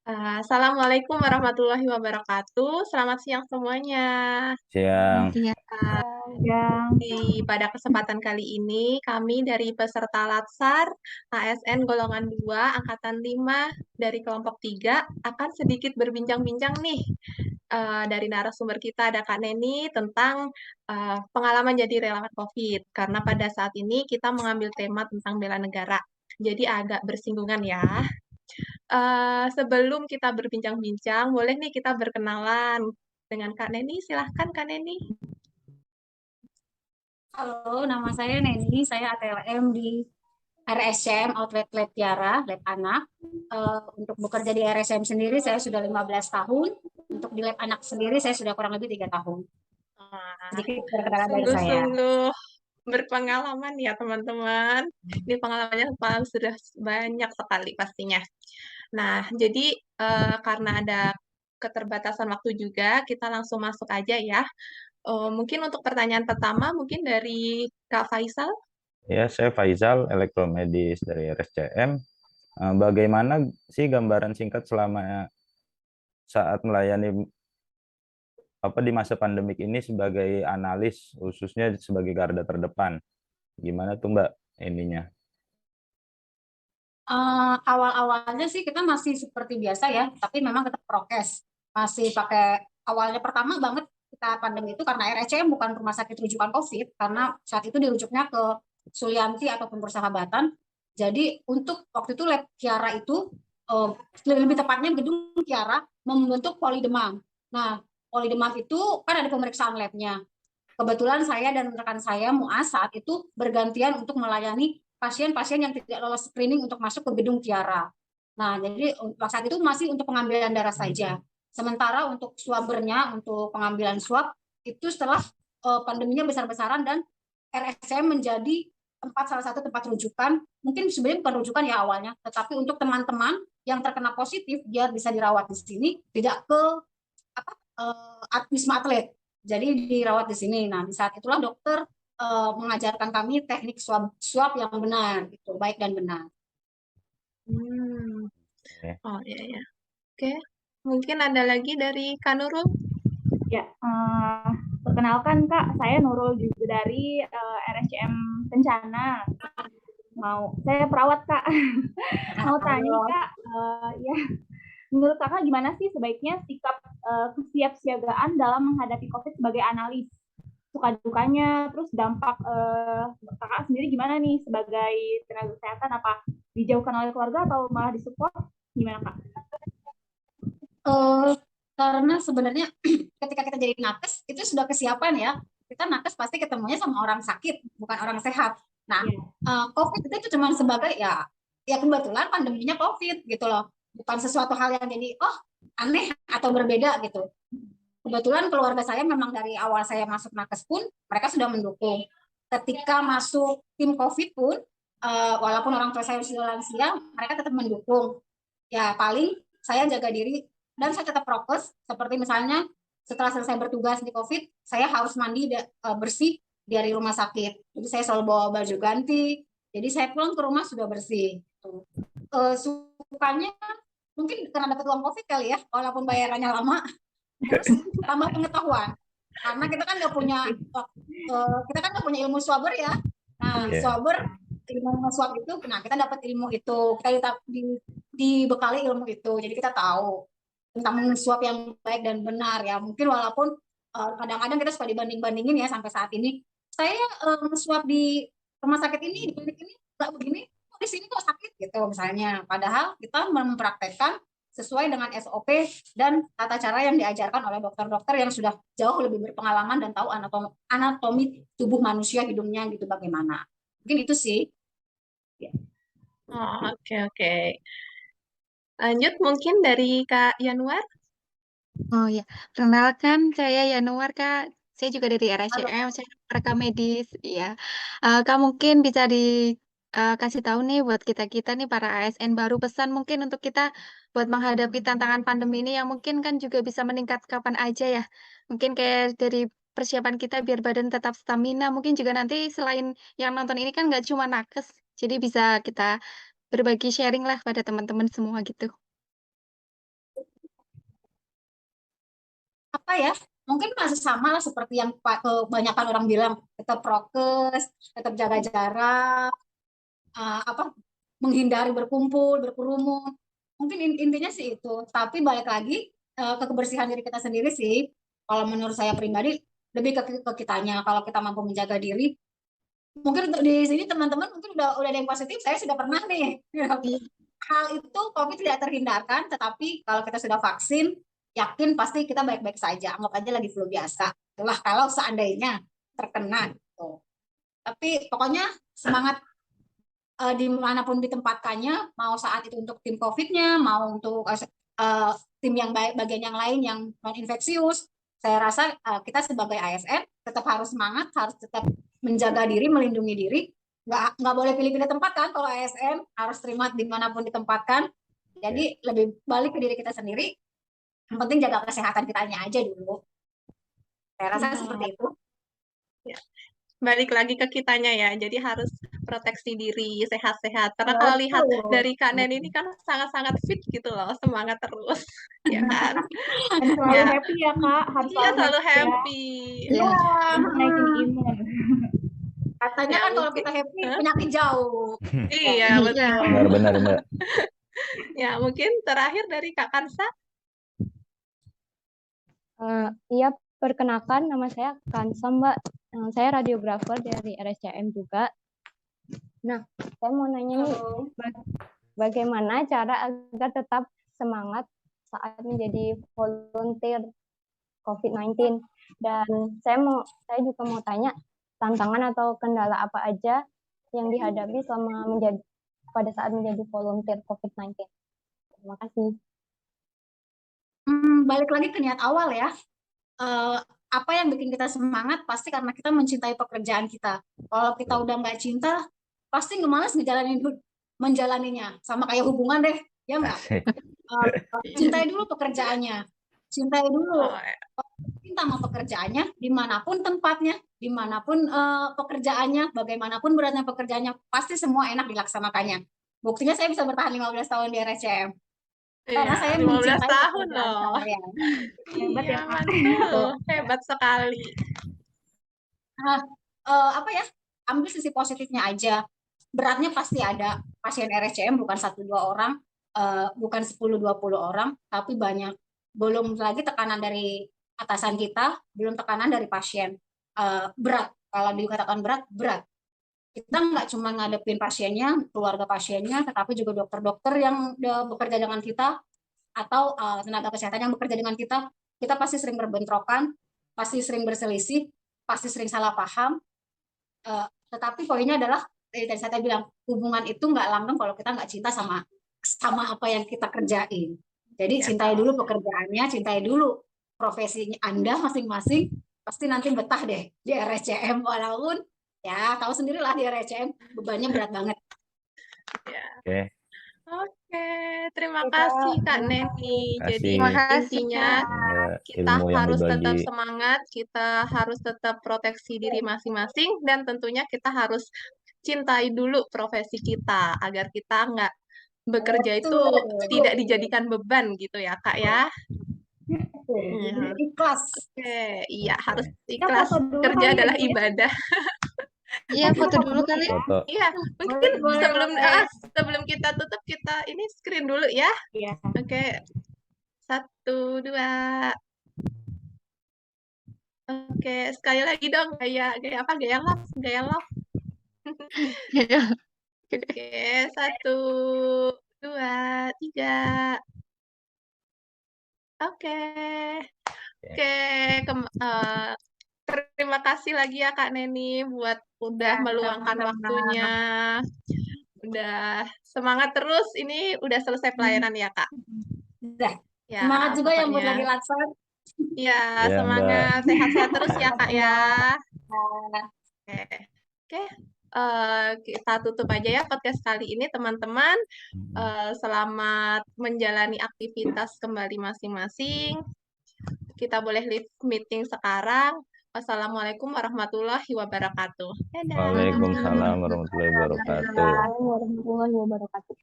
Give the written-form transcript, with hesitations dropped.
Assalamualaikum warahmatullahi wabarakatuh. Selamat siang semuanya. Siang. Iya, Yang Pada kesempatan kali ini, kami dari peserta Latsar ASN Golongan 2 Angkatan 5 dari kelompok 3 akan sedikit berbincang-bincang nih dari narasumber kita ada Kak Neni tentang pengalaman jadi relawan COVID. Karena pada saat ini kita mengambil tema tentang bela negara. Jadi agak bersinggungan ya. Sebelum kita berbincang-bincang, boleh nih kita berkenalan dengan Kak Neni. Silahkan Kak Neni. halo, nama saya Neni, saya ATLM di RSCM Outlet Lab Tiara, Lab Anak. Untuk bekerja di RSCM sendiri saya sudah 15 tahun, untuk di Lab Anak sendiri saya sudah kurang lebih 3 tahun. Wah, Sedikit perkenalan dari saya. sungguh-sungguh berpengalaman ya teman-teman. Ini pengalamannya sudah banyak sekali pastinya. Nah, jadi karena ada keterbatasan waktu juga, kita langsung masuk aja ya. Mungkin untuk pertanyaan pertama, mungkin dari Kak Faisal. Ya, saya Faizal, elektromedis dari RSCM. Bagaimana sih gambaran singkat selama saat melayani di masa pandemik ini sebagai analis, khususnya sebagai garda terdepan? Gimana tuh Mbak ininya? Awal-awalnya sih kita masih seperti biasa ya, tapi memang tetap prokes. Masih pakai awalnya pertama banget kita pandemi itu karena RSCM bukan rumah sakit rujukan COVID, karena saat itu dirujuknya ke Sulianti ataupun persahabatan. Jadi untuk waktu itu lab Kiara itu eh, lebih tepatnya gedung Kiara membentuk polidemam. Nah, polidemam itu kan ada pemeriksaan labnya. Kebetulan saya dan rekan saya Muas saat itu bergantian untuk melayani pasien-pasien yang tidak lolos screening untuk masuk ke gedung Tiara. Nah, jadi saat itu masih untuk pengambilan darah saja. Sementara untuk swabernya, untuk pengambilan swab, itu setelah pandeminya besar-besaran dan RSCM menjadi salah satu tempat rujukan. Mungkin sebenarnya bukan rujukan ya awalnya, tetapi untuk teman-teman yang terkena positif, dia bisa dirawat di sini, tidak ke Wisma Atlet. Jadi dirawat di sini. Nah, di saat itulah dokter mengajarkan kami teknik swab yang benar, gitu, baik dan benar. Hmm. Ya. Oh iya ya. Oke. Mungkin ada lagi dari Kak Nurul. ya, perkenalkan Kak, saya Nurul juga dari RSCM Kencana. Saya perawat Kak. Mau tanya Halo. Kak, ya, menurut Kakak gimana sih sebaiknya sikap kesiapsiagaan dalam menghadapi COVID sebagai analis? Suka dukanya, terus dampak Kakak sendiri gimana nih sebagai tenaga kesehatan? Apa dijauhkan oleh keluarga atau malah disupport? Gimana Kak? Eh, karena sebenarnya ketika kita jadi nakes itu sudah kesiapan ya. Kita nakes pasti ketemunya sama orang sakit, bukan orang sehat. Nah, Iya. COVID itu cuma sebagai ya kebetulan pandeminya COVID gitu loh. Bukan sesuatu hal yang jadi aneh atau berbeda gitu. Kebetulan keluarga saya memang dari awal saya masuk nakes pun mereka sudah mendukung. Ketika masuk tim COVID pun, walaupun orang tua saya sudah lansia, mereka tetap mendukung. Ya paling saya jaga diri dan saya tetap prokes. Seperti misalnya setelah selesai bertugas di COVID, saya harus mandi bersih dari rumah sakit. Jadi saya selalu bawa baju ganti. Jadi saya pulang ke rumah sudah bersih. Sukanya mungkin karena dapat uang COVID kali ya, walaupun bayarannya lama. Terus tambah pengetahuan karena kita kan nggak punya ilmu swabber ya. Nah, Ya. swabber ilmu swab itu, nah kita dapat ilmu itu, kita dibekali ilmu itu, jadi kita tahu tentang swab yang baik dan benar ya. Mungkin walaupun kadang-kadang kita suka dibanding-bandingin ya sampai saat ini. Saya swab di rumah sakit ini, di klinik ini nggak begini, kok di sini kok sakit gitu misalnya. Padahal kita mempraktekkan sesuai dengan SOP dan tata cara yang diajarkan oleh dokter-dokter yang sudah jauh lebih berpengalaman dan tahu anatomi tubuh manusia hidungnya gitu bagaimana. Mungkin itu sih. Oh, oke oke. Lanjut mungkin dari Kak Yanuar. Oh ya, perkenalkan saya Yanuar Kak. Saya juga dari Halo. RSCM, saya rekam medis. Ya, Kak mungkin bisa dikasih tahu nih buat kita-kita nih para ASN baru pesan mungkin untuk kita buat menghadapi tantangan pandemi ini yang mungkin kan juga bisa meningkat kapan aja ya. Mungkin kayak dari persiapan kita biar badan tetap stamina. Mungkin juga nanti selain yang nonton ini kan nggak cuma nakes, jadi bisa kita berbagi sharing lah pada teman-teman semua gitu. apa ya? Mungkin masih sama lah seperti yang kebanyakan orang bilang, tetap prokes, tetap jaga jarak, apa menghindari berkumpul, berkerumun. Mungkin intinya sih itu. Tapi balik lagi ke kebersihan diri kita sendiri sih. Kalau menurut saya pribadi lebih ke kitanya. Kalau kita mampu menjaga diri, mungkin untuk di sini teman-teman mungkin udah ada yang positif. Saya sudah pernah nih. Hal itu COVID tidak terhindarkan, tetapi kalau kita sudah vaksin, yakin pasti kita baik-baik saja. Anggap aja lagi flu biasa. Itulah kalau seandainya terkena gitu. Tapi pokoknya semangat dimanapun ditempatkannya, mau saat itu untuk tim COVID-nya, mau untuk tim yang bagian yang lain yang non infeksius, saya rasa kita sebagai ASN tetap harus semangat, harus tetap menjaga diri, melindungi diri, nggak boleh pilih-pilih tempat kan kalau ASN, harus terima dimanapun ditempatkan. Jadi lebih balik ke diri kita sendiri, yang penting jaga kesehatan kitanya aja dulu. Saya rasa seperti itu. Ya. Balik lagi ke kitanya ya, jadi harus proteksi diri, sehat-sehat. Karena kalau lihat dari Kak Nen ini kan sangat-sangat fit gitu loh, semangat terus, ya kan? Dan selalu happy ya Kak, harus Iya, selalu happy. Iya, naikin imun. Katanya kan kalau kita happy, penyakit jauh. Iya, betul. Benar-benar Mbak. Ya, mungkin terakhir dari Kak Kansa. Iya, perkenalkan nama saya Kansa Mbak. Saya radiografer dari RSCM juga. Nah, saya mau nanya nih, bagaimana cara agar tetap semangat saat menjadi volunteer COVID-19? Dan saya juga mau tanya, tantangan atau kendala apa aja yang dihadapi pada saat menjadi volunteer COVID-19? Terima kasih. Balik lagi ke niat awal ya. Apa yang bikin kita semangat pasti karena kita mencintai pekerjaan kita. Kalau kita udah nggak cinta, pasti nggak malas menjalaninya. Sama kayak hubungan deh, ya nggak? Cintai dulu pekerjaannya, cintai dulu. Cinta sama pekerjaannya, dimanapun tempatnya, dimanapun pekerjaannya, bagaimanapun beratnya pekerjaannya, pasti semua enak dilaksanakannya. Buktinya saya bisa bertahan 15 tahun di RSCM. Karena saya 15 tahun loh. Hebat ya, Kak. Hebat sekali. Apa ya? Ambil sisi positifnya aja. Beratnya pasti ada. Pasien RSCM bukan 1-2 orang, bukan 10-20 orang, tapi banyak. Belum lagi tekanan dari atasan kita, belum tekanan dari pasien. Berat. Kalau dikatakan berat. Kita nggak cuma ngadepin pasiennya, keluarga pasiennya, tetapi juga dokter-dokter yang bekerja dengan kita, atau tenaga kesehatan yang bekerja dengan kita pasti sering berbentrokan, pasti sering berselisih, pasti sering salah paham. Tetapi poinnya adalah, tadi saya bilang, hubungan itu nggak langgeng kalau kita nggak cinta sama apa yang kita kerjain. Jadi cintai dulu pekerjaannya, cintai dulu profesinya Anda masing-masing, pasti nanti betah deh di RSCM, walaupun ya tahu sendirilah di RSCM bebannya berat banget. Oke, terima kasih Kak Neni. Jadi intinya kita harus tetap semangat, kita harus tetap proteksi diri masing-masing, dan tentunya kita harus cintai dulu profesi kita agar kita nggak bekerja itu tidak dijadikan beban gitu ya Kak ya. Ikhlas. Oke, iya harus ikhlas. Kerja adalah ibadah. Iya, foto dulu kali. Iya, mungkin sebelum kita tutup, kita ini screen dulu ya. Iya. Oke. 1, 2. Oke, sekali lagi dong gaya apa? Gaya love. Oke, 1, 2, 3. Oke. Terima kasih lagi ya Kak Neni buat udah meluangkan waktunya. Udah semangat terus, ini udah selesai pelayanan ya Kak? Udah. Ya, semangat juga yang buat lagi laksar. Ya, semangat. Sehat-sehat terus ya Kak ya. Oke. Kita tutup aja ya podcast kali ini teman-teman. Selamat menjalani aktivitas kembali masing-masing. Kita boleh leave meeting sekarang. Wassalamualaikum warahmatullahi wabarakatuh. Waalaikumsalam warahmatullahi wabarakatuh. Warahmatullahi wabarakatuh.